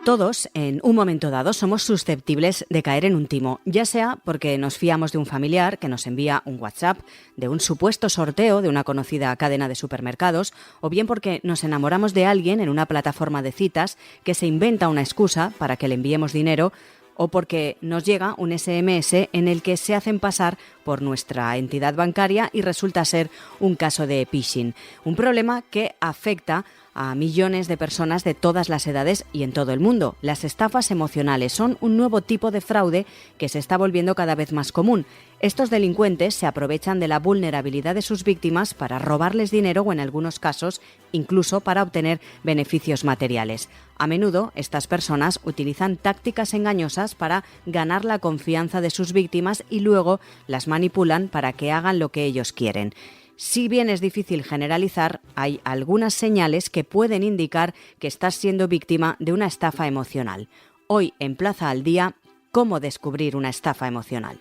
Todos, en un momento dado, somos susceptibles de caer en un timo, ya sea porque nos fiamos de un familiar que nos envía un WhatsApp, de un supuesto sorteo de una conocida cadena de supermercados, o bien porque nos enamoramos de alguien en una plataforma de citas que se inventa una excusa para que le enviemos dinero, o porque nos llega un SMS en el que se hacen pasar por nuestra entidad bancaria y resulta ser un caso de phishing. Un problema que afecta a millones de personas de todas las edades y en todo el mundo. Las estafas emocionales son un nuevo tipo de fraude que se está volviendo cada vez más común. Estos delincuentes se aprovechan de la vulnerabilidad de sus víctimas para robarles dinero o, en algunos casos, incluso para obtener beneficios materiales. A menudo, estas personas utilizan tácticas engañosas para ganar la confianza de sus víctimas y luego las manipulan para que hagan lo que ellos quieren. Si bien es difícil generalizar, hay algunas señales que pueden indicar que estás siendo víctima de una estafa emocional. Hoy, en Plaza al Día, ¿cómo descubrir una estafa emocional?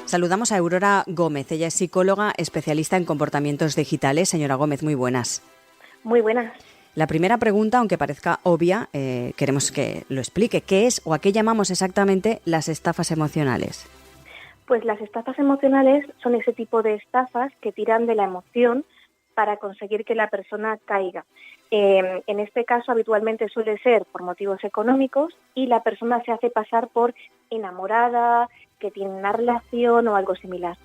Saludamos a Aurora Gómez. Ella es psicóloga especialista en comportamientos digitales. Señora Gómez, muy buenas. Muy buenas. La primera pregunta, aunque parezca obvia, queremos que lo explique. ¿Qué es o a qué llamamos exactamente las estafas emocionales? Pues las estafas emocionales son ese tipo de estafas que tiran de la emoción para conseguir que la persona caiga. En este caso, habitualmente suele ser por motivos económicos y la persona se hace pasar por enamorada, que tiene una relación o algo similar.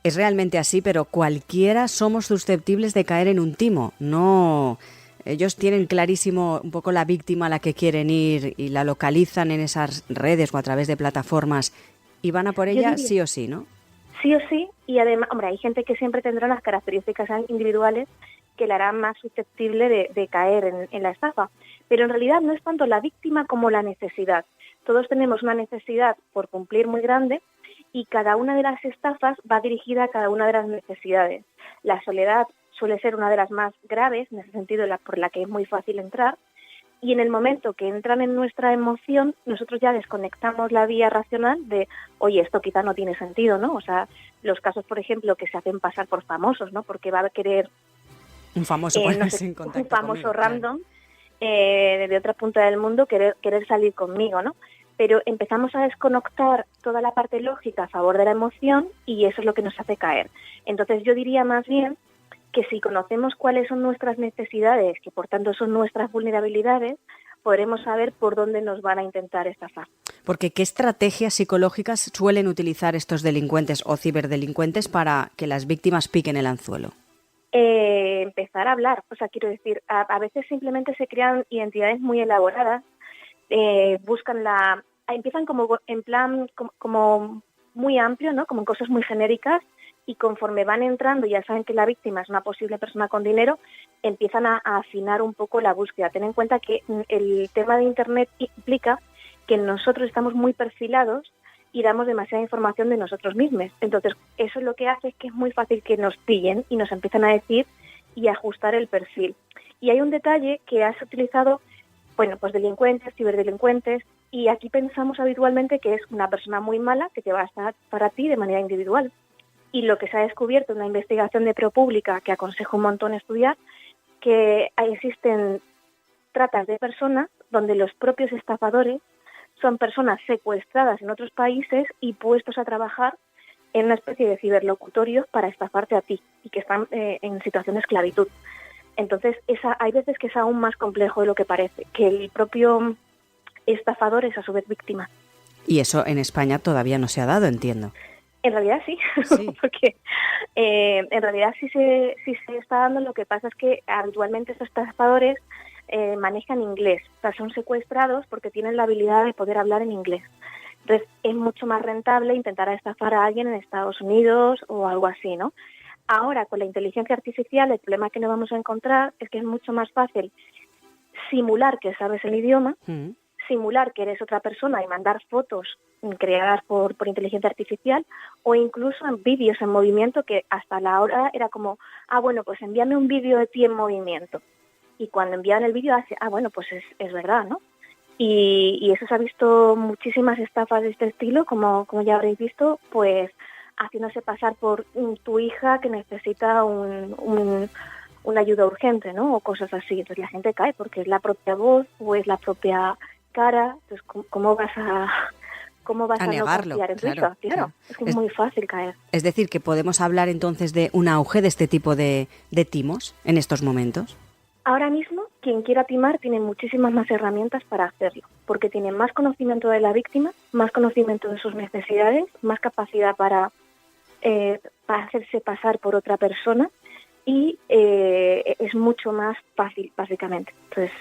Es realmente así, pero cualquiera somos susceptibles de caer en un timo. No, ellos tienen clarísimo un poco la víctima a la que quieren ir y la localizan en esas redes o a través de plataformas y van a por ella sí o sí, ¿no? Sí o sí, y además, hombre, hay gente que siempre tendrá unas características individuales que la harán más susceptible de caer en la estafa. Pero en realidad no es tanto la víctima como la necesidad. Todos tenemos una necesidad por cumplir muy grande y cada una de las estafas va dirigida a cada una de las necesidades. La soledad suele ser una de las más graves, en ese sentido por la que es muy fácil entrar, y en el momento que entran en nuestra emoción, nosotros ya desconectamos la vía racional de, oye, esto quizá no tiene sentido, ¿no? O sea, los casos, por ejemplo, que se hacen pasar por famosos, ¿no? Porque va a querer un famoso, un famoso random, claro, de otra punta del mundo querer salir conmigo, ¿no? Pero empezamos a desconectar toda la parte lógica a favor de la emoción y eso es lo que nos hace caer. Entonces yo diría más bien que si conocemos cuáles son nuestras necesidades, que por tanto son nuestras vulnerabilidades, podremos saber por dónde nos van a intentar estafar. Porque ¿qué estrategias psicológicas suelen utilizar estos delincuentes o ciberdelincuentes para que las víctimas piquen el anzuelo? Empezar a hablar, o sea, quiero decir, a veces simplemente se crean identidades muy elaboradas, empiezan como en plan como muy amplio, ¿no? Como en cosas muy genéricas, y conforme van entrando, ya saben que la víctima es una posible persona con dinero, empiezan a afinar un poco la búsqueda. Ten en cuenta que el tema de Internet implica que nosotros estamos muy perfilados y damos demasiada información de nosotros mismos. Entonces, eso lo que hace es que es muy fácil que nos pillen y nos empiezan a decir y ajustar el perfil. Y hay un detalle que has utilizado, bueno, pues delincuentes, ciberdelincuentes, y aquí pensamos habitualmente que es una persona muy mala que te va a estar para ti de manera individual. Y lo que se ha descubierto en una investigación de ProPublica, que aconsejo un montón estudiar, que existen tratas de personas donde los propios estafadores son personas secuestradas en otros países y puestos a trabajar en una especie de ciberlocutorios para estafarte a ti y que están en situación de esclavitud. Entonces, hay veces que es aún más complejo de lo que parece, que el propio estafador es a su vez víctima. Y eso en España todavía no se ha dado, entiendo. En realidad sí. Porque en realidad sí se está dando. Lo que pasa es que habitualmente estos estafadores manejan inglés, o sea, son secuestrados porque tienen la habilidad de poder hablar en inglés. Entonces es mucho más rentable intentar estafar a alguien en Estados Unidos o algo así, ¿no? Ahora, con la inteligencia artificial, el problema que nos vamos a encontrar es que es mucho más fácil simular que sabes el idioma, simular que eres otra persona y mandar fotos creadas por inteligencia artificial o incluso en vídeos en movimiento que hasta la hora era como, bueno, pues envíame un vídeo de ti en movimiento. Y cuando envían el vídeo hace, bueno, pues es verdad, ¿no? Y eso se ha visto muchísimas estafas de este estilo, como ya habréis visto, pues haciéndose pasar por tu hija que necesita una ayuda urgente, ¿no? O cosas así. Entonces la gente cae porque es la propia voz o es la propia cara. Entonces, ¿cómo vas a no negarlo? confiar en tu Claro, hija? Claro, es que es muy fácil caer. Es decir, que podemos hablar entonces de un auge de este tipo de timos en estos momentos. Ahora mismo, quien quiera timar tiene muchísimas más herramientas para hacerlo, porque tiene más conocimiento de la víctima, más conocimiento de sus necesidades, más capacidad para hacerse pasar por otra persona y es mucho más fácil, básicamente. Entonces,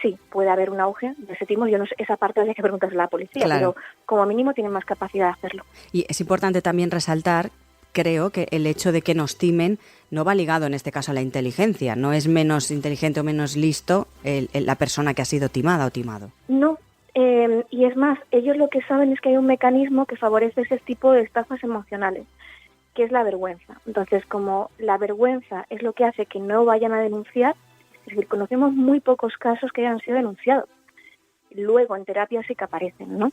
sí, puede haber un auge de ese timo. Yo no sé, esa parte hay que preguntarse a la policía, claro, pero como mínimo tienen más capacidad de hacerlo. Y es importante también resaltar, creo, que el hecho de que nos timen no va ligado en este caso a la inteligencia. No es menos inteligente o menos listo la persona que ha sido timada o timado. No, y es más, ellos lo que saben es que hay un mecanismo que favorece ese tipo de estafas emocionales, que es la vergüenza. Entonces, como la vergüenza es lo que hace que no vayan a denunciar, es decir, conocemos muy pocos casos que hayan sido denunciados. Luego en terapia sí que aparecen, ¿no?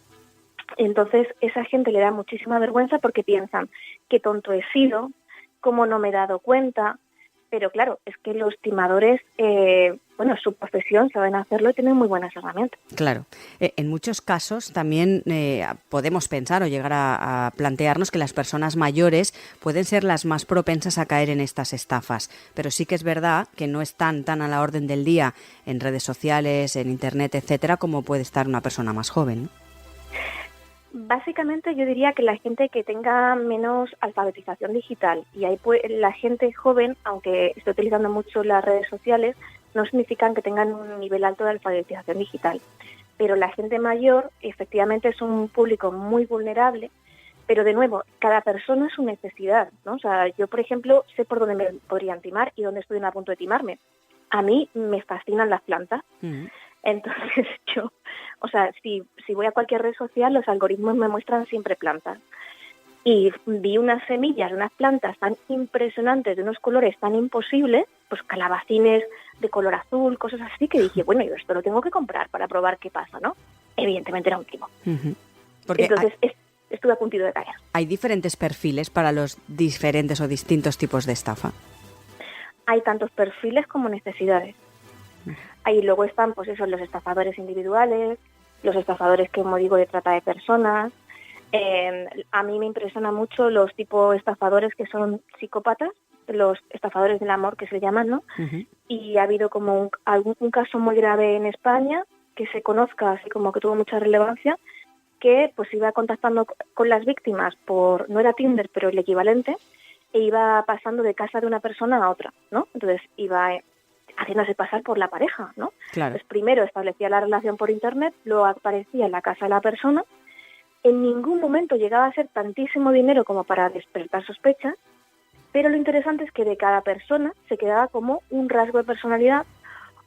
Entonces, esa gente le da muchísima vergüenza porque piensan, qué tonto he sido, cómo no me he dado cuenta. Pero claro, es que los timadores, su profesión, saben hacerlo y tienen muy buenas herramientas. Claro. En muchos casos también podemos pensar o llegar a plantearnos que las personas mayores pueden ser las más propensas a caer en estas estafas. Pero sí que es verdad que no están tan a la orden del día en redes sociales, en internet, etcétera, como puede estar una persona más joven, ¿no? Básicamente yo diría que la gente que tenga menos alfabetización digital, y ahí la gente joven, aunque esté utilizando mucho las redes sociales, no significan que tengan un nivel alto de alfabetización digital. Pero la gente mayor efectivamente es un público muy vulnerable, pero de nuevo, cada persona es su necesidad, ¿no? O sea, yo por ejemplo sé por dónde me podrían timar y dónde estoy a punto de timarme. A mí me fascinan las plantas. Entonces yo, si voy a cualquier red social, los algoritmos me muestran siempre plantas. Y vi unas semillas, unas plantas tan impresionantes, de unos colores tan imposibles, pues calabacines de color azul, cosas así, que dije, bueno, yo esto lo tengo que comprar para probar qué pasa, ¿no? Evidentemente era un timo. Porque entonces estuve a punto de caer. ¿Hay diferentes perfiles para los diferentes o distintos tipos de estafa? Hay tantos perfiles como necesidades. Ahí luego están, pues eso, los estafadores individuales, los estafadores, como digo, de trata de personas. A mí me impresiona mucho los tipos estafadores que son psicópatas, los estafadores del amor que se llaman, ¿no? Y ha habido como un caso muy grave en España que se conozca, así como que tuvo mucha relevancia, que pues iba contactando con las víctimas no era Tinder, pero el equivalente, e iba pasando de casa de una persona a otra, ¿no? Entonces iba haciéndose pasar por la pareja, ¿no? Claro. Pues primero establecía la relación por internet, luego aparecía en la casa de la persona. En ningún momento llegaba a ser tantísimo dinero como para despertar sospechas, pero lo interesante es que de cada persona se quedaba como un rasgo de personalidad,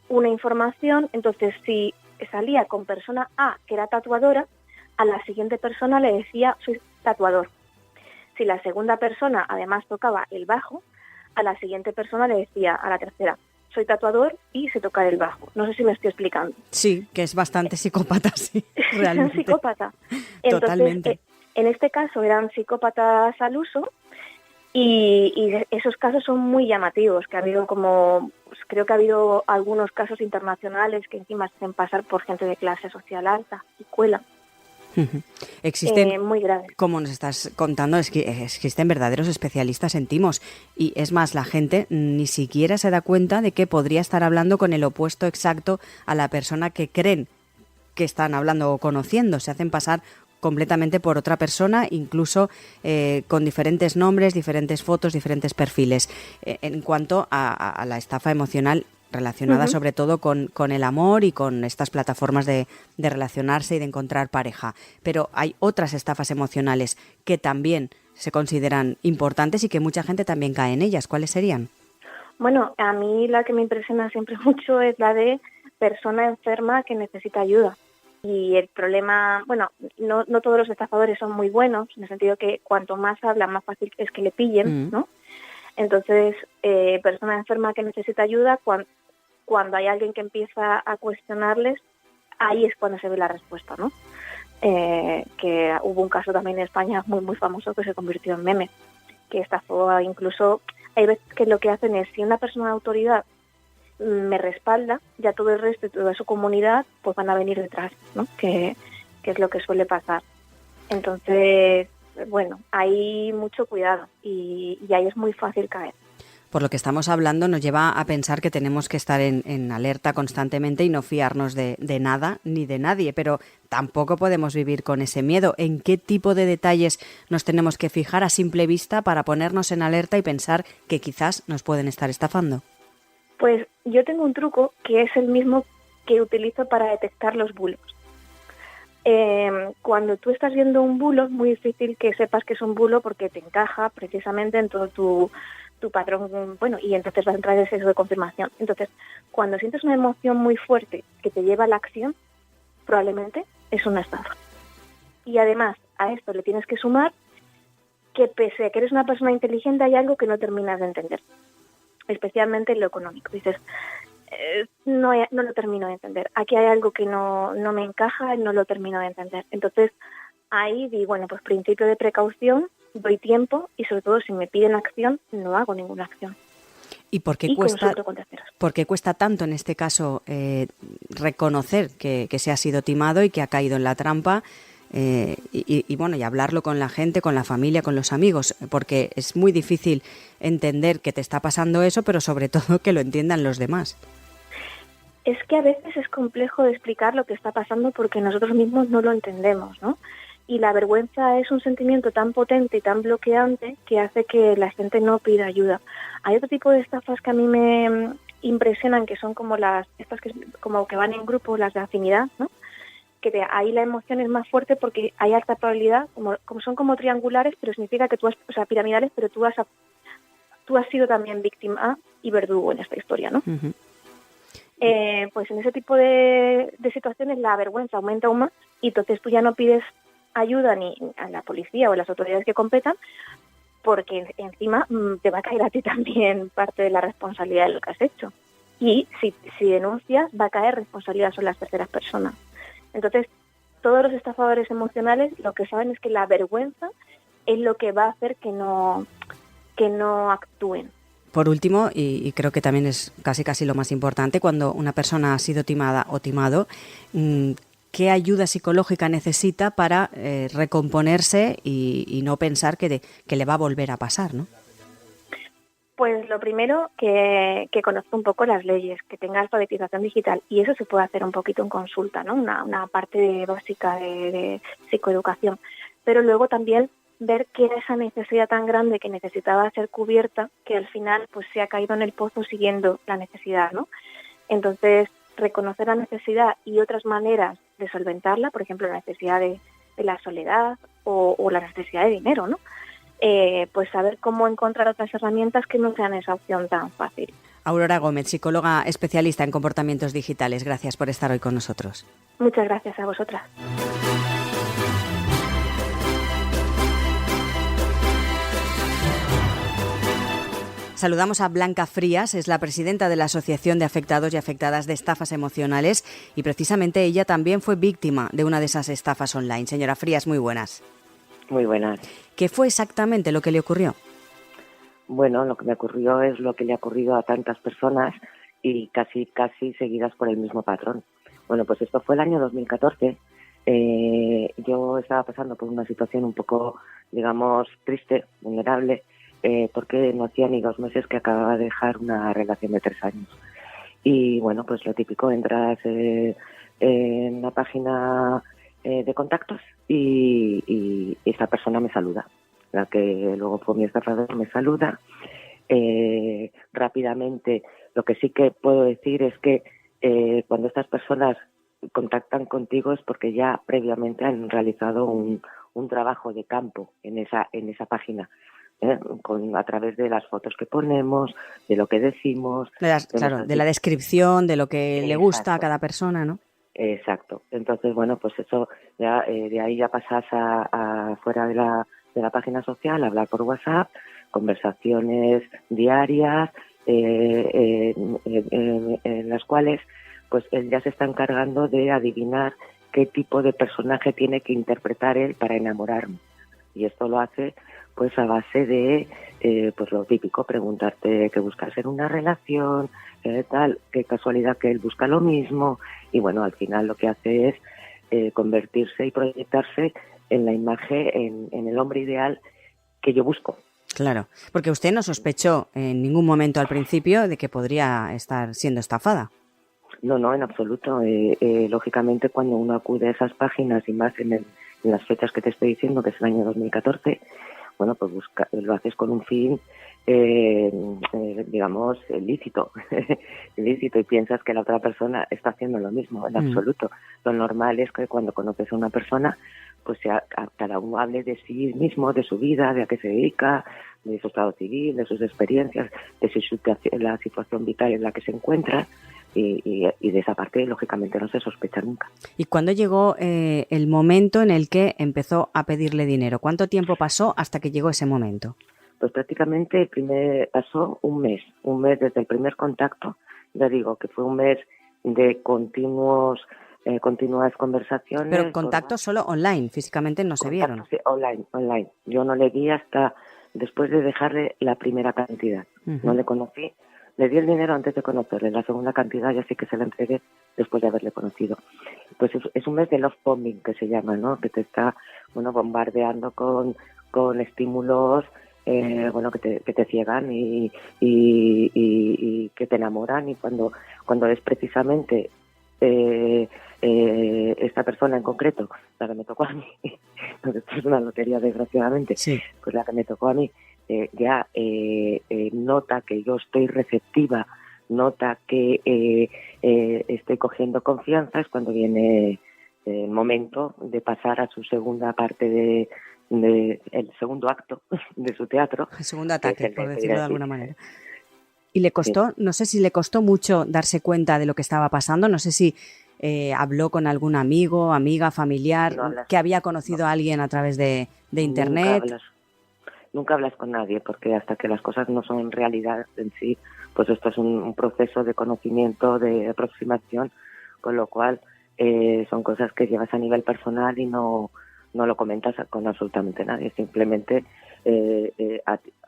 una información. Entonces, si salía con persona A, que era tatuadora, a la siguiente persona le decía, soy tatuador. Si la segunda persona además tocaba el bajo, a la siguiente persona le decía, a la tercera, soy tatuador y sé tocar el bajo. No sé si me estoy explicando. Sí, que es bastante psicópata, sí, realmente. Es un psicópata. Entonces, totalmente. En este caso eran psicópatas al uso y esos casos son muy llamativos, que ha habido creo que ha habido algunos casos internacionales que encima se hacen pasar por gente de clase social alta y cuelan. Existen, muy graves. como nos estás contando, existen verdaderos especialistas en timos y es más, la gente ni siquiera se da cuenta de que podría estar hablando con el opuesto exacto a la persona que creen que están hablando o conociendo. Se hacen pasar completamente por otra persona, incluso con diferentes nombres, diferentes fotos, diferentes perfiles. En cuanto a la estafa emocional, relacionada sobre todo con el amor y con estas plataformas de relacionarse y de encontrar pareja. Pero hay otras estafas emocionales que también se consideran importantes y que mucha gente también cae en ellas. ¿Cuáles serían? Bueno, a mí la que me impresiona siempre mucho es la de persona enferma que necesita ayuda. Y el problema, no todos los estafadores son muy buenos, en el sentido que cuanto más hablan, más fácil es que le pillen, ¿no? Entonces, persona enferma que necesita ayuda, cuando hay alguien que empieza a cuestionarles, ahí es cuando se ve la respuesta, ¿no? Que hubo un caso también en España muy, muy famoso que se convirtió en meme. que estafó. Incluso hay veces que lo que hacen es, si una persona de autoridad me respalda, ya todo el resto y toda su comunidad pues van a venir detrás, ¿no? Que es lo que suele pasar. Entonces, bueno, hay mucho cuidado y ahí es muy fácil caer. Por lo que estamos hablando nos lleva a pensar que tenemos que estar en alerta constantemente y no fiarnos de nada ni de nadie, pero tampoco podemos vivir con ese miedo. ¿En qué tipo de detalles nos tenemos que fijar a simple vista para ponernos en alerta y pensar que quizás nos pueden estar estafando? Pues yo tengo un truco que es el mismo que utilizo para detectar los bulos. Cuando tú estás viendo un bulo, es muy difícil que sepas que es un bulo porque te encaja precisamente en todo tu patrón, bueno, y entonces vas a entrar en ese sesgo de confirmación. Entonces, cuando sientes una emoción muy fuerte que te lleva a la acción, probablemente es una estafa. Y además, a esto le tienes que sumar que pese a que eres una persona inteligente, hay algo que no terminas de entender, especialmente en lo económico. Dices, no lo termino de entender. Aquí hay algo que no me encaja, no lo termino de entender. Entonces, ahí di, bueno, pues principio de precaución, doy tiempo y sobre todo si me piden acción, no hago ninguna acción. ¿Y por qué cuesta tanto en este caso reconocer que se ha sido timado y que ha caído en la trampa? Y hablarlo con la gente, con la familia, con los amigos, porque es muy difícil entender que te está pasando eso, pero sobre todo que lo entiendan los demás. Es que a veces es complejo de explicar lo que está pasando porque nosotros mismos no lo entendemos, ¿no? Y la vergüenza es un sentimiento tan potente y tan bloqueante que hace que la gente no pida ayuda. Hay otro tipo de estafas que a mí me impresionan, que son como estas que como que van en grupo, las de afinidad, ¿no? Que ahí la emoción es más fuerte porque hay alta probabilidad, como son como triangulares, pero significa que piramidales, pero tú has sido también víctima y verdugo en esta historia, ¿no? Uh-huh. Pues en ese tipo de situaciones la vergüenza aumenta aún más y entonces tú ya no pides ayuda ni a la policía o a las autoridades que competan porque encima te va a caer a ti también parte de la responsabilidad de lo que has hecho. Y si denuncias va a caer responsabilidad sobre las terceras personas. Entonces, todos los estafadores emocionales lo que saben es que la vergüenza es lo que va a hacer que no actúen. Por último, y creo que también es casi lo más importante, cuando una persona ha sido timada o timado, ¿qué ayuda psicológica necesita para recomponerse y no pensar que le va a volver a pasar, ¿no? Pues lo primero, que conozca un poco las leyes, que tenga alfabetización digital, y eso se puede hacer un poquito en consulta, ¿no? Una parte básica de psicoeducación. Pero luego también ver que era esa necesidad tan grande que necesitaba ser cubierta, que al final pues se ha caído en el pozo siguiendo la necesidad, ¿no? Entonces, reconocer la necesidad y otras maneras de solventarla, por ejemplo, la necesidad de la soledad o la necesidad de dinero, ¿no? Pues saber cómo encontrar otras herramientas que no sean esa opción tan fácil. Aurora Gómez, psicóloga especialista en comportamientos digitales. Gracias por estar hoy con nosotros. Muchas gracias a vosotras. Saludamos a Blanca Frías, es la presidenta de la Asociación de Afectados y Afectadas de Estafas Emocionales y precisamente ella también fue víctima de una de esas estafas online. Señora Frías, muy buenas. Muy buenas. ¿Qué fue exactamente lo que le ocurrió? Bueno, lo que me ocurrió es lo que le ha ocurrido a tantas personas y casi seguidas por el mismo patrón. Bueno, pues esto fue el año 2014. Yo estaba pasando por una situación un poco, digamos, triste, vulnerable, porque no hacía ni 2 meses que acababa de dejar una relación de 3 años. Y bueno, pues lo típico, entras en la página de contactos y esa persona me saluda. La que luego fue mi estafador me saluda. Rápidamente, lo que sí que puedo decir es que cuando estas personas contactan contigo es porque ya previamente han realizado un trabajo de campo en esa página. A través de las fotos que ponemos, de lo que decimos. De la descripción, de lo que le gusta a cada persona, ¿no? Exacto. Entonces, bueno, pues eso, ya de ahí ya pasas a fuera de la página social, a hablar por WhatsApp, conversaciones diarias, en las cuales pues él ya se está encargando de adivinar qué tipo de personaje tiene que interpretar él para enamorarme. Y esto lo hace pues a base de pues lo típico, preguntarte qué buscas en una relación, tal, qué casualidad que él busca lo mismo, y bueno, al final lo que hace es convertirse y proyectarse en la imagen, en el hombre ideal que yo busco. Claro, porque usted no sospechó en ningún momento al principio de que podría estar siendo estafada. No, no, en absoluto. Lógicamente, cuando uno acude a esas páginas, y más en las fechas que te estoy diciendo, que es el año 2014, bueno, pues lo haces con un fin, digamos, ilícito, ilícito, y piensas que la otra persona está haciendo lo mismo, en absoluto. Lo normal es que cuando conoces a una persona, pues cada uno hable de sí mismo, de su vida, de a qué se dedica, de su estado civil, de sus experiencias, de la situación vital en la que se encuentra, y de esa parte, lógicamente, no se sospecha nunca. ¿Y cuándo llegó el momento en el que empezó a pedirle dinero? ¿Cuánto tiempo pasó hasta que llegó ese momento? Pues prácticamente pasó un mes desde el primer contacto. Ya digo que fue un mes de continuas conversaciones. Pero contactos solo online, físicamente no se vieron. Sí, online. Yo no le vi hasta después de dejarle la primera cantidad. Uh-huh. No le conocí. Le di el dinero antes de conocerle. La segunda cantidad ya sí que se la entregué después de haberle conocido. Pues es un mes de love bombing, que se llama, ¿no? Que te está, bombardeando con estímulos, que te ciegan y que te enamoran. Y cuando es precisamente esta persona en concreto, la que me tocó a mí, porque esto es una lotería, desgraciadamente, sí. Pues la que me tocó a mí, nota que yo estoy receptiva, nota que estoy cogiendo confianza, es cuando viene el momento de pasar a su segunda parte de el segundo acto de su teatro. El segundo ataque, por decirlo de alguna manera. ¿Y le costó, no sé si le costó mucho darse cuenta de lo que estaba pasando? No sé si habló con algún amigo, amiga, familiar, que había conocido a alguien a través de internet. Nunca hablas con nadie, porque hasta que las cosas no son realidad en sí, pues esto es un proceso de conocimiento, de aproximación, con lo cual son cosas que llevas a nivel personal y no lo comentas con absolutamente nadie. Simplemente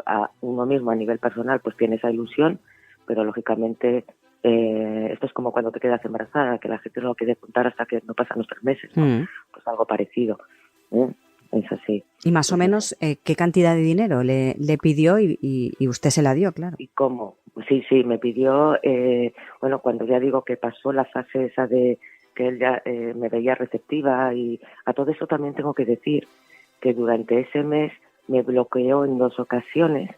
a uno mismo a nivel personal pues tiene esa ilusión, pero lógicamente esto es como cuando te quedas embarazada, que la gente no lo quiere contar hasta que no pasan los 3 meses, ¿no? Pues algo parecido, es así. ¿Y más o menos qué cantidad de dinero le pidió y usted se la dio, claro? ¿Y cómo? Sí, me pidió, cuando ya digo que pasó la fase esa de que él ya me veía receptiva, y a todo eso también tengo que decir que durante ese mes me bloqueó en 2 ocasiones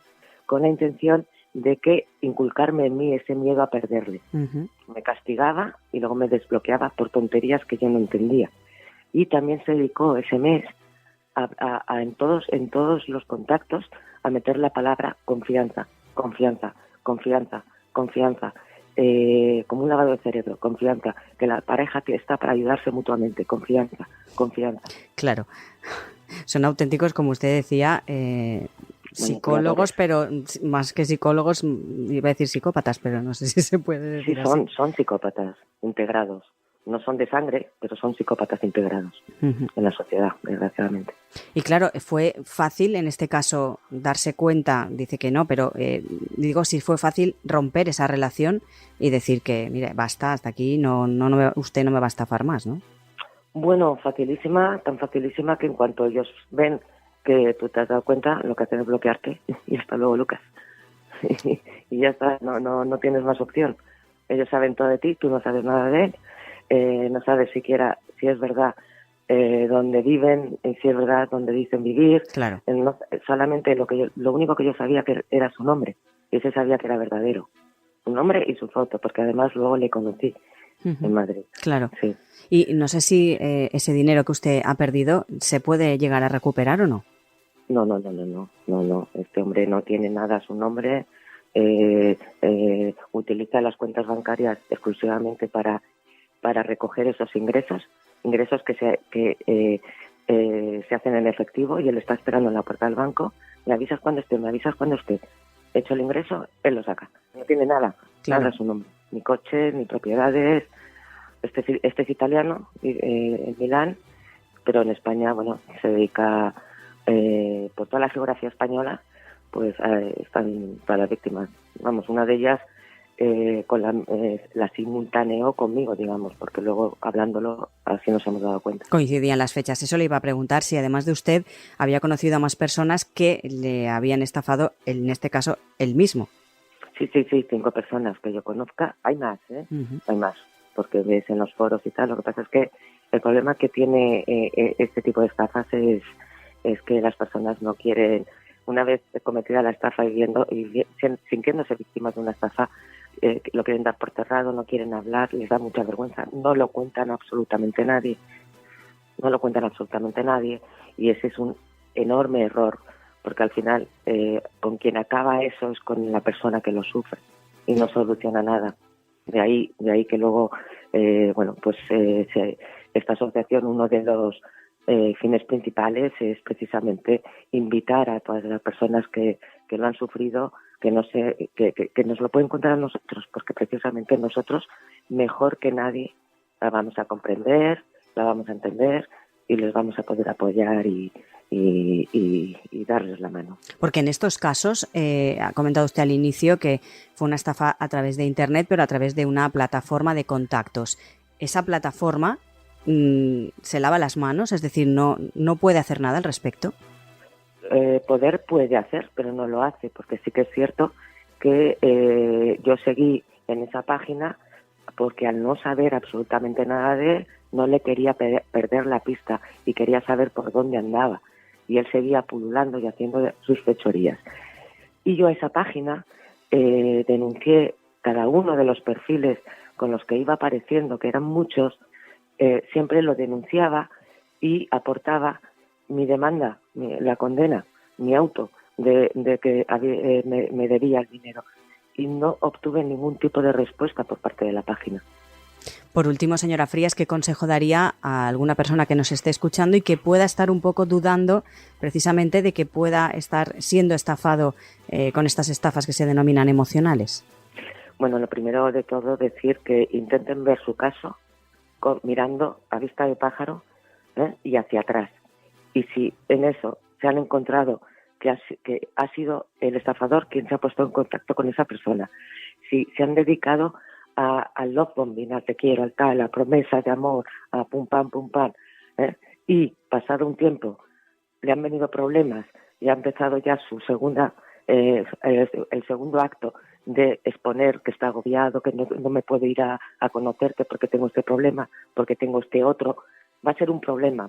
con la intención de que inculcarme en mí ese miedo a perderle. Uh-huh. Me castigaba y luego me desbloqueaba por tonterías que yo no entendía. Y también se dedicó ese mes en todos los contactos a meter la palabra confianza, como un lavado de cerebro, confianza, que la pareja está para ayudarse mutuamente, confianza. Claro, son auténticos, como usted decía, psicólogos, pero más que psicólogos, iba a decir psicópatas, pero no sé si se puede decir así. Son psicópatas integrados. No son de sangre, pero son psicópatas integrados en la sociedad, desgraciadamente. Y claro, fue fácil en este caso darse cuenta, dice que no, pero digo, si fue fácil romper esa relación y decir que, mire, basta, hasta aquí, usted no me va a estafar más, ¿no? Bueno, tan facilísima que en cuanto ellos ven que tú te has dado cuenta, lo que hacen es bloquearte y hasta luego, Lucas. Y ya está, no tienes más opción. Ellos saben todo de ti, tú no sabes nada de él. No sabes siquiera si es verdad dónde viven, si es verdad dónde dicen vivir. Claro. Solamente lo único que yo sabía que era su nombre, y ese sabía que era verdadero. Su nombre y su foto, porque además luego le conocí en Madrid. Claro. Sí. Y no sé si ese dinero que usted ha perdido se puede llegar a recuperar o no. No. Este hombre no tiene nada a su nombre. Utiliza las cuentas bancarias exclusivamente para recoger esos ingresos que se hacen en efectivo, y él está esperando en la puerta del banco. Me avisas cuando esté. Hecho el ingreso, él lo saca. No tiene nada, claro. Nada a su nombre. Ni coche, ni propiedades. Este es italiano, en Milán, pero en España, se dedica por toda la geografía española, pues están todas las víctimas. Vamos, una de ellas la simultaneó conmigo, digamos, porque luego hablándolo así nos hemos dado cuenta. Coincidían las fechas. Eso le iba a preguntar si además de usted había conocido a más personas que le habían estafado, en este caso, él mismo. Sí, 5 personas que yo conozca. Hay más, Uh-huh. Hay más, porque ves en los foros y tal. Lo que pasa es que el problema que tiene este tipo de estafas es que las personas no quieren, una vez cometida la estafa y sintiéndose víctimas de una estafa, lo quieren dar por cerrado, no quieren hablar, les da mucha vergüenza, no lo cuentan absolutamente nadie, y ese es un enorme error, porque al final con quien acaba eso es con la persona que lo sufre y no soluciona nada. De ahí que luego, esta asociación, uno de los fines principales es precisamente invitar a todas las personas que lo han sufrido, que nos lo pueden contar a nosotros, porque precisamente nosotros, mejor que nadie, la vamos a comprender, la vamos a entender y les vamos a poder apoyar y darles la mano. Porque en estos casos, ha comentado usted al inicio que fue una estafa a través de Internet, pero a través de una plataforma de contactos. Esa plataforma se lava las manos, es decir, no puede hacer nada al respecto. Poder puede hacer, pero no lo hace, porque sí que es cierto que yo seguí en esa página porque al no saber absolutamente nada de él, no le quería perder la pista y quería saber por dónde andaba. Y él seguía pululando y haciendo sus fechorías. Y yo a esa página denuncié cada uno de los perfiles con los que iba apareciendo, que eran muchos, siempre lo denunciaba y aportaba mi demanda, la condena, mi auto de que me debía el dinero. Y no obtuve ningún tipo de respuesta por parte de la página. Por último, señora Frías, ¿qué consejo daría a alguna persona que nos esté escuchando y que pueda estar un poco dudando precisamente de que pueda estar siendo estafado con estas estafas que se denominan emocionales? Bueno, lo primero de todo, decir que intenten ver su caso mirando a vista de pájaro y hacia atrás. Y si en eso se han encontrado que ha sido el estafador quien se ha puesto en contacto con esa persona, si se han dedicado al love bombing, al te quiero, al tal, a promesas de amor, a pum pam, y pasado un tiempo le han venido problemas y ha empezado ya su el segundo acto de exponer que está agobiado, que no me puedo ir a conocerte porque tengo este problema, porque tengo este otro, va a ser un problema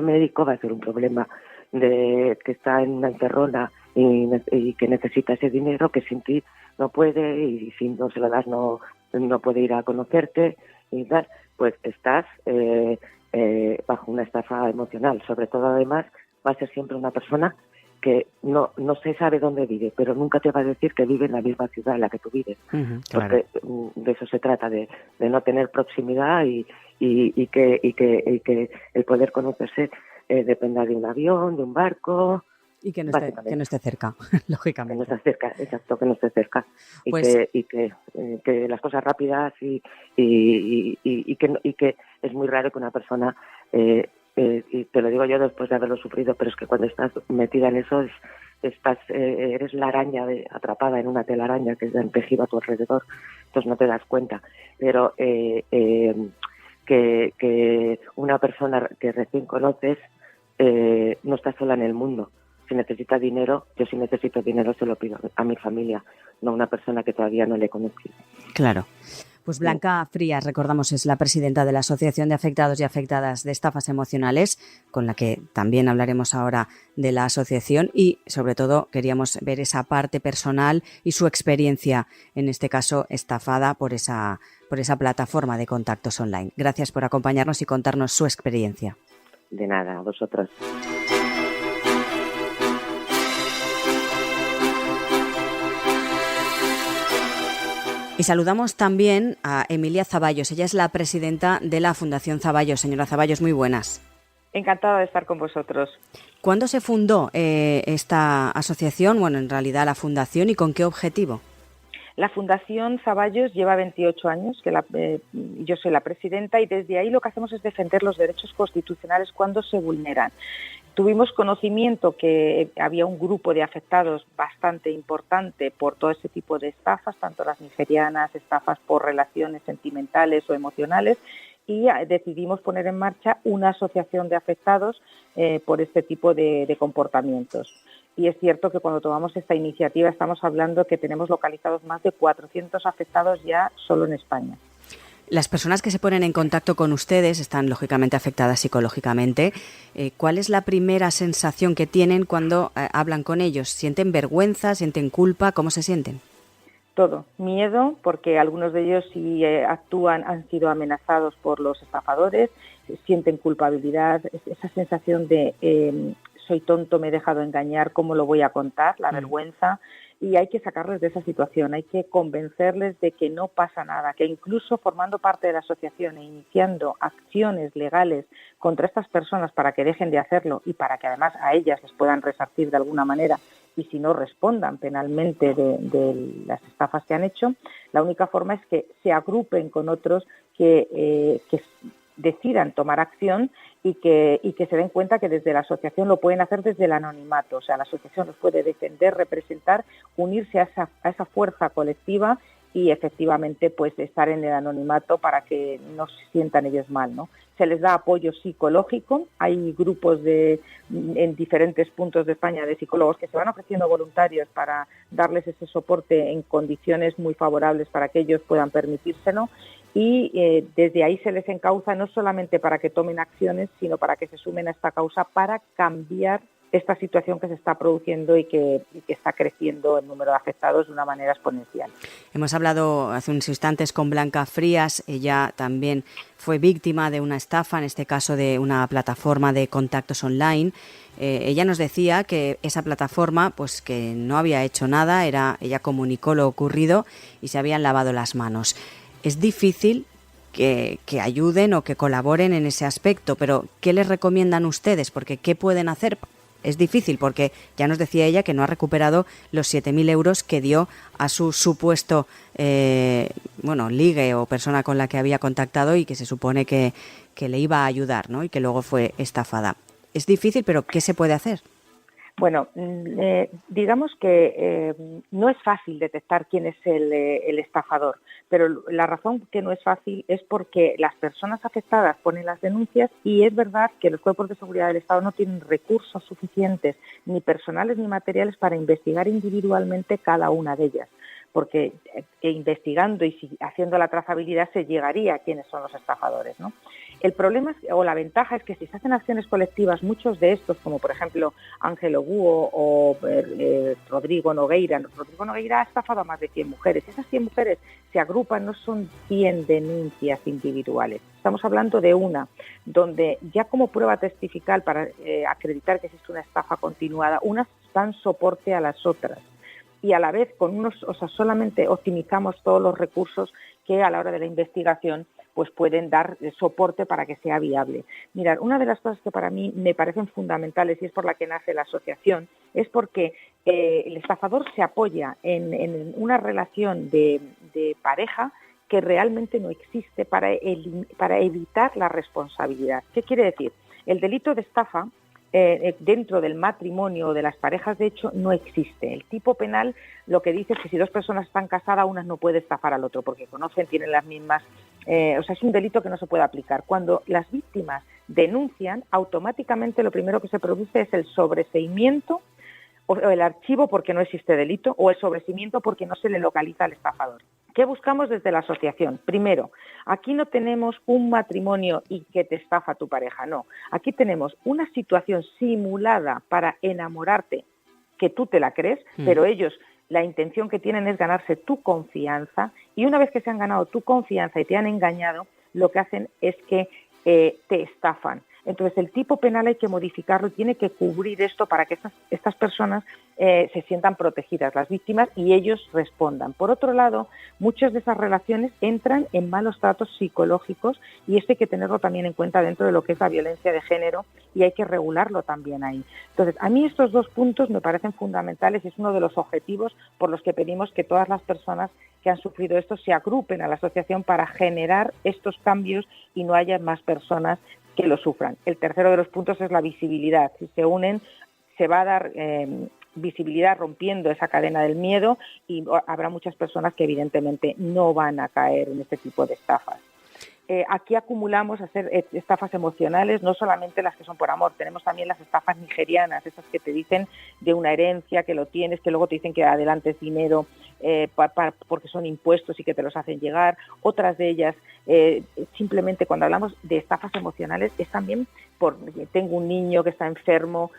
médico, va a ser un problema de que está en una encerrona y que necesita ese dinero, que sin ti no puede, y si no se lo das no puede ir a conocerte y tal, pues estás bajo una estafa emocional. Sobre todo, además, va a ser siempre una persona que no se sabe dónde vive, pero nunca te va a decir que vive en la misma ciudad en la que tú vives. Uh-huh, claro. Porque de eso se trata, de no tener proximidad y que el poder conocerse dependa de un avión, de un barco. Y que no esté cerca, lógicamente. Que no esté cerca, exacto, que no esté cerca. Y pues, que las cosas rápidas y que es muy raro que una persona, y te lo digo yo después de haberlo sufrido, pero es que cuando estás metida en eso, eres la araña atrapada en una telaraña que es tejido a tu alrededor, entonces no te das cuenta. Pero que una persona que recién conoces no está sola en el mundo. Si necesita dinero, yo si necesito dinero se lo pido a mi familia, no a una persona que todavía no le he conocido. Claro. Pues Blanca Frías, recordamos, es la presidenta de la Asociación de Afectados y Afectadas de Estafas Emocionales, con la que también hablaremos ahora de la asociación, y sobre todo queríamos ver esa parte personal y su experiencia, en este caso estafada por esa plataforma de contactos online. Gracias por acompañarnos y contarnos su experiencia. De nada, a vosotros. Y saludamos también a Emilia Zaballos. Ella es la presidenta de la Fundación Zaballos. Señora Zaballos, muy buenas. Encantada de estar con vosotros. ¿Cuándo se fundó esta asociación? Bueno, en realidad la fundación, ¿y con qué objetivo? La Fundación Zaballos lleva 28 años, yo soy la presidenta, y desde ahí lo que hacemos es defender los derechos constitucionales cuando se vulneran. Tuvimos conocimiento que había un grupo de afectados bastante importante por todo ese tipo de estafas, tanto las nigerianas, estafas por relaciones sentimentales o emocionales, y decidimos poner en marcha una asociación de afectados por este tipo de comportamientos. Y es cierto que cuando tomamos esta iniciativa estamos hablando que tenemos localizados más de 400 afectados ya solo en España. Las personas que se ponen en contacto con ustedes están lógicamente afectadas psicológicamente. ¿Cuál es la primera sensación que tienen cuando hablan con ellos? ¿Sienten vergüenza? ¿Sienten culpa? ¿Cómo se sienten? Todo. Miedo, porque algunos de ellos si actúan han sido amenazados por los estafadores, sienten culpabilidad, esa sensación de soy tonto, me he dejado engañar, ¿cómo lo voy a contar? La vergüenza. Y hay que sacarles de esa situación, hay que convencerles de que no pasa nada, que incluso formando parte de la asociación e iniciando acciones legales contra estas personas para que dejen de hacerlo y para que además a ellas les puedan resarcir de alguna manera y si no respondan penalmente de las estafas que han hecho, la única forma es que se agrupen con otros que decidan tomar acción y que se den cuenta que desde la asociación lo pueden hacer desde el anonimato. O sea, la asociación los puede defender, representar, unirse a esa fuerza colectiva y efectivamente pues estar en el anonimato para que no se sientan ellos mal, ¿no? Se les da apoyo psicológico, hay grupos en diferentes puntos de España de psicólogos que se van ofreciendo voluntarios para darles ese soporte en condiciones muy favorables para que ellos puedan permitírselo. Y desde ahí se les encauza no solamente para que tomen acciones, sino para que se sumen a esta causa para cambiar esta situación que se está produciendo y que está creciendo el número de afectados de una manera exponencial. Hemos hablado hace unos instantes con Blanca Frías, ella también fue víctima de una estafa, en este caso de una plataforma de contactos online. Ella nos decía que esa plataforma pues que no había hecho nada, ella comunicó lo ocurrido y se habían lavado las manos. Es difícil que ayuden o que colaboren en ese aspecto, pero ¿qué les recomiendan ustedes? Porque ¿qué pueden hacer? Es difícil porque ya nos decía ella que no ha recuperado los 7.000 euros que dio a su supuesto ligue o persona con la que había contactado y que se supone que le iba a ayudar, ¿no? Y que luego fue estafada. Es difícil, pero ¿qué se puede hacer? Bueno, digamos que no es fácil detectar quién es el estafador, pero la razón que no es fácil es porque las personas afectadas ponen las denuncias y es verdad que los cuerpos de seguridad del Estado no tienen recursos suficientes, ni personales ni materiales, para investigar individualmente cada una de ellas, porque investigando y haciendo la trazabilidad se llegaría a quiénes son los estafadores, ¿no? El problema o la ventaja es que si se hacen acciones colectivas, muchos de estos, como por ejemplo Ángel Oguo o Rodrigo Nogueira ha estafado a más de 100 mujeres. Esas 100 mujeres se agrupan, no son 100 denuncias individuales. Estamos hablando de una, donde ya como prueba testifical para acreditar que existe una estafa continuada, unas dan soporte a las otras. Y a la vez solamente optimizamos todos los recursos que a la hora de la investigación pues pueden dar soporte para que sea viable. Mirad, una de las cosas que para mí me parecen fundamentales y es por la que nace la asociación es porque el estafador se apoya en una relación de pareja que realmente no existe para evitar la responsabilidad. ¿Qué quiere decir? El delito de estafa dentro del matrimonio o de las parejas de hecho no existe. El tipo penal lo que dice es que si dos personas están casadas, una no puede estafar al otro porque conocen, tienen las mismas... es un delito que no se puede aplicar. Cuando las víctimas denuncian, automáticamente lo primero que se produce es el sobreseimiento o el archivo porque no existe delito o el sobreseimiento porque no se le localiza al estafador. ¿Qué buscamos desde la asociación? Primero, aquí no tenemos un matrimonio y que te estafa tu pareja, no. Aquí tenemos una situación simulada para enamorarte, que tú te la crees, pero ellos la intención que tienen es ganarse tu confianza y una vez que se han ganado tu confianza y te han engañado, lo que hacen es que te estafan. Entonces, el tipo penal hay que modificarlo y tiene que cubrir esto para que estas personas se sientan protegidas, las víctimas, y ellos respondan. Por otro lado, muchas de esas relaciones entran en malos tratos psicológicos y esto hay que tenerlo también en cuenta dentro de lo que es la violencia de género y hay que regularlo también ahí. Entonces, a mí estos dos puntos me parecen fundamentales y es uno de los objetivos por los que pedimos que todas las personas que han sufrido esto se agrupen a la asociación para generar estos cambios y no haya más personas que lo sufran. El tercero de los puntos es la visibilidad. Si se unen, se va a dar visibilidad rompiendo esa cadena del miedo y habrá muchas personas que evidentemente no van a caer en este tipo de estafas. Aquí acumulamos hacer estafas emocionales, no solamente las que son por amor, tenemos también las estafas nigerianas, esas que te dicen de una herencia, que lo tienes, que luego te dicen que adelantes dinero porque son impuestos y que te los hacen llegar. Otras de ellas, simplemente cuando hablamos de estafas emocionales, es también tengo un niño que está enfermo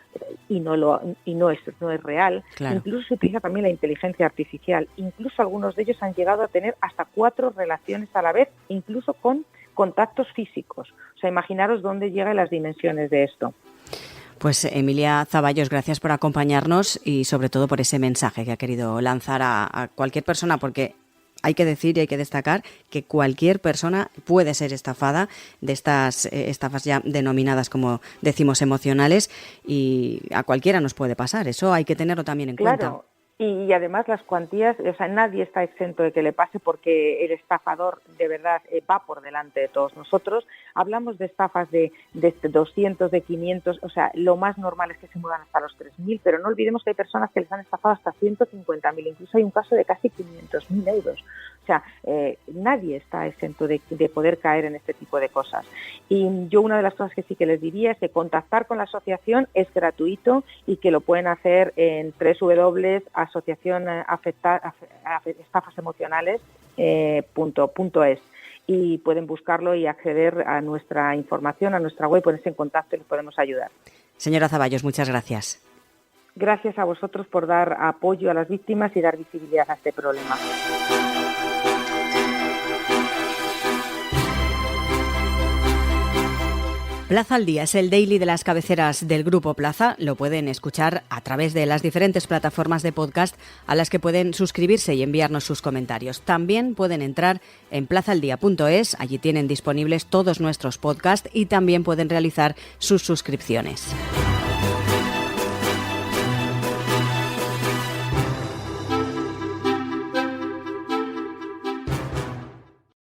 y no es real. Claro. Incluso se utiliza también la inteligencia artificial. Incluso algunos de ellos han llegado a tener hasta 4 relaciones a la vez, incluso con contactos físicos. O sea, imaginaros dónde llegan las dimensiones de esto. Pues Emilia Zaballos, gracias por acompañarnos y sobre todo por ese mensaje que ha querido lanzar a cualquier persona, porque hay que decir y hay que destacar que cualquier persona puede ser estafada de estas estafas ya denominadas, como decimos, emocionales, y a cualquiera nos puede pasar. Eso hay que tenerlo también en cuenta. Y además las cuantías, o sea, nadie está exento de que le pase porque el estafador de verdad va por delante de todos nosotros. Hablamos de estafas de 200, de 500, o sea, lo más normal es que se muevan hasta los 3.000, pero no olvidemos que hay personas que les han estafado hasta 150.000, incluso hay un caso de casi 500.000 euros. O sea, nadie está exento de poder caer en este tipo de cosas. Y yo una de las cosas que sí que les diría es que contactar con la asociación es gratuito y que lo pueden hacer en www.asociacionestafasemocionales.es y pueden buscarlo y acceder a nuestra información, a nuestra web, ponerse en contacto y les podemos ayudar. Señora Zaballos, muchas gracias. Gracias a vosotros por dar apoyo a las víctimas y dar visibilidad a este problema. Plaza al Día es el daily de las cabeceras del Grupo Plaza. Lo pueden escuchar a través de las diferentes plataformas de podcast a las que pueden suscribirse y enviarnos sus comentarios. También pueden entrar en plazaaldía.es, allí tienen disponibles todos nuestros podcasts y también pueden realizar sus suscripciones.